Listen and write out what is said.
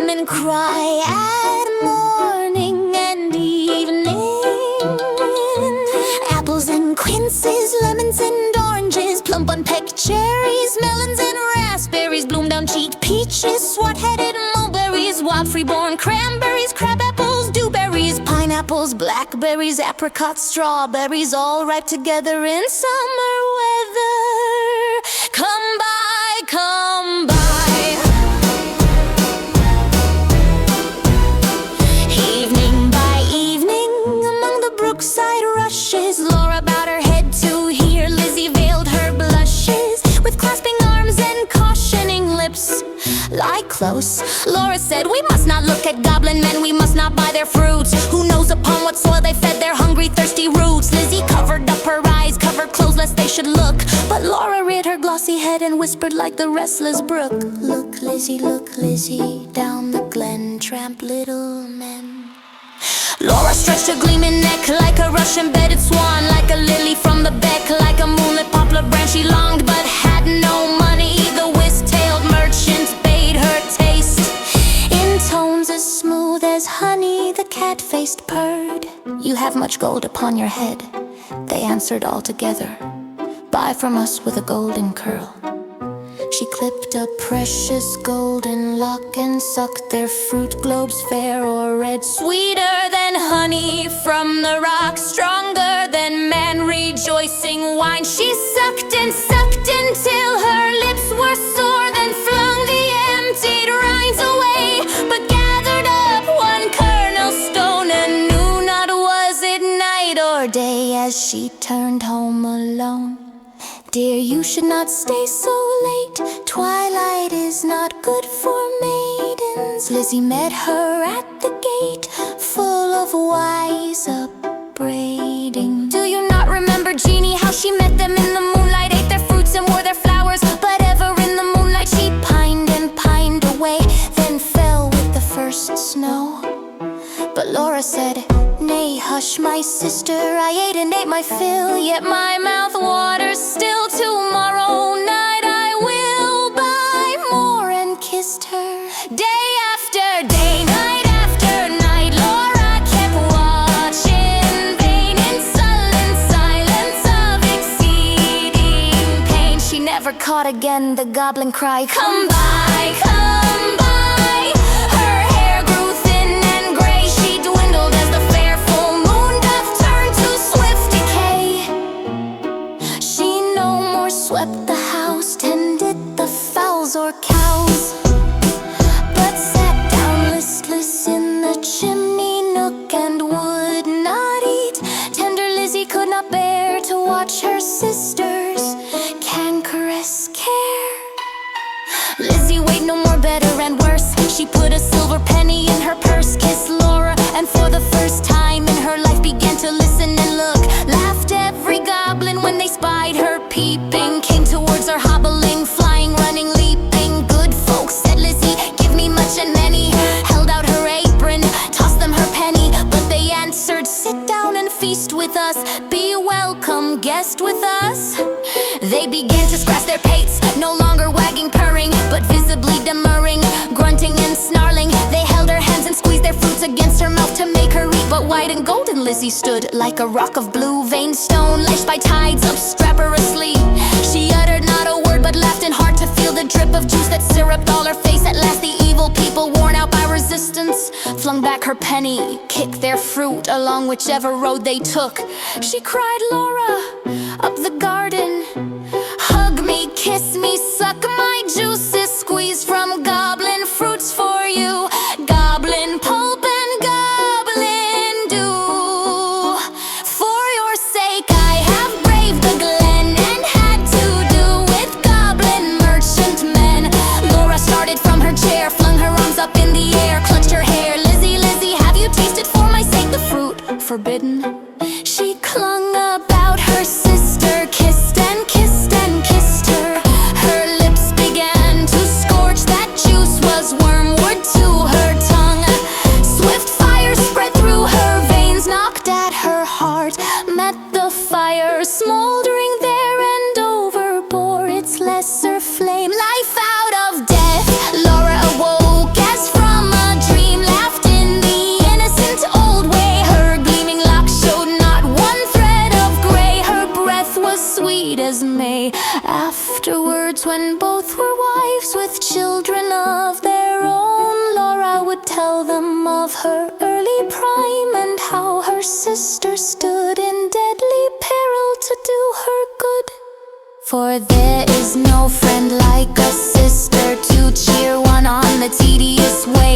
women cry at morning and evening. Apples and quinces, lemons and oranges, plump unpecked cherries, melons and raspberries, bloom down cheeked peaches, swart-headed mulberries, wild freeborn cranberries, crab apples, dewberries, pineapples, blackberries, apricots, strawberries, all ripe together in summer weather. Come by, come by. Evening by evening, among the brookside rushes, Laura bowed her head to hear. Lizzie veiled her blushes with clasping arms and cautioning lips. Lie close, Laura said, we must not look at goblin men, we must not buy their fruits. Who knows upon what soil they fed their hungry, thirsty roots? Lizzie covered up her eyes, covered clothes lest they should look, but Laura reared her glossy head and whispered like the restless brook. Look, Lizzie, down the glen tramp little men. Laura stretched her gleaming neck like a Russian-bedded swan, like a lily from the beck, like a moonlit poplar branch. She longed but had no money. The whisk-tailed merchant bade her taste. In tones as smooth as honey, the cat-faced purred. You have much gold upon your head, they answered all together. Buy from us with a golden curl. She clipped a precious golden lock and sucked their fruit globes, fair or red, sweeter than honey from the rock, stronger than man rejoicing wine. She sucked and sucked until her lips were sore, then flung the emptied rinds away, but gathered up one kernel stone and knew not was it night or day as she turned home alone. Dear, you should not stay so late, twilight is not good for maidens. Lizzie met her at the gate, full of wise upbraiding. Do you not remember, Jeannie, how she met them in the moonlight, ate their fruits and wore their flowers? But ever in the moonlight she pined and pined away, then fell with the first snow. But Laura said, nay, hush, my sister, I ate and ate my fill, yet my mouth waters still. Tomorrow night I will buy more, and kissed her. Day after day, night after night, Laura kept watch in vain, in sullen silence of exceeding pain. She never caught again the goblin cry, come by, come by. Her hair grew thin and gray, she dwindled as the fair full moon doth turn to swift decay. She no more swept the house, tended the fowls or cows, but sat down listless in the chimney nook and would not eat. Tender Lizzie could not bear to watch her sisters cankerous care. Lizzie weighed no more, better and worse. She put a silver penny in her purse, kissed Laura, and for the first time in her life began to listen and look. Laughed every goblin when they spied her peeping, came towards her hobbling, flying, running, leaping. Good folks, said Lizzie, give me much and many. Held out her apron, tossed them her penny, but they answered, sit down and feast with us, be welcome, guest with us. They began to scratch their pates, no longer wagging, purring, but visibly demurring, grunting and snarling. They held her hands and squeezed their fruits against her mouth to make her eat, but white and golden Lizzie stood like a rock of blue veined stone, lashed by tides obstreperously. She uttered not a word, but laughed in heart to feel the drip of juice that syruped all her face. At last the evil people, worn out by resistance, flung back her penny, kicked their fruit along whichever road they took. She cried, Laura, up the garden, hug me, kiss me, suck my juices, squeeze from goblin fruits for you, goblin pulp and goblin dew. For your sake I have braved the glen and had to do with goblin merchant men. Laura started from her chair, flung her arms up in the air, clutched her hair. Lizzie, Lizzie, have you tasted for my sake the fruit forbidden? She clung about her sister, kissed when both were wives with children of their own, Laura would tell them of her early prime and how her sister stood in deadly peril to do her good. For there is no friend like a sister to cheer one on the tedious way.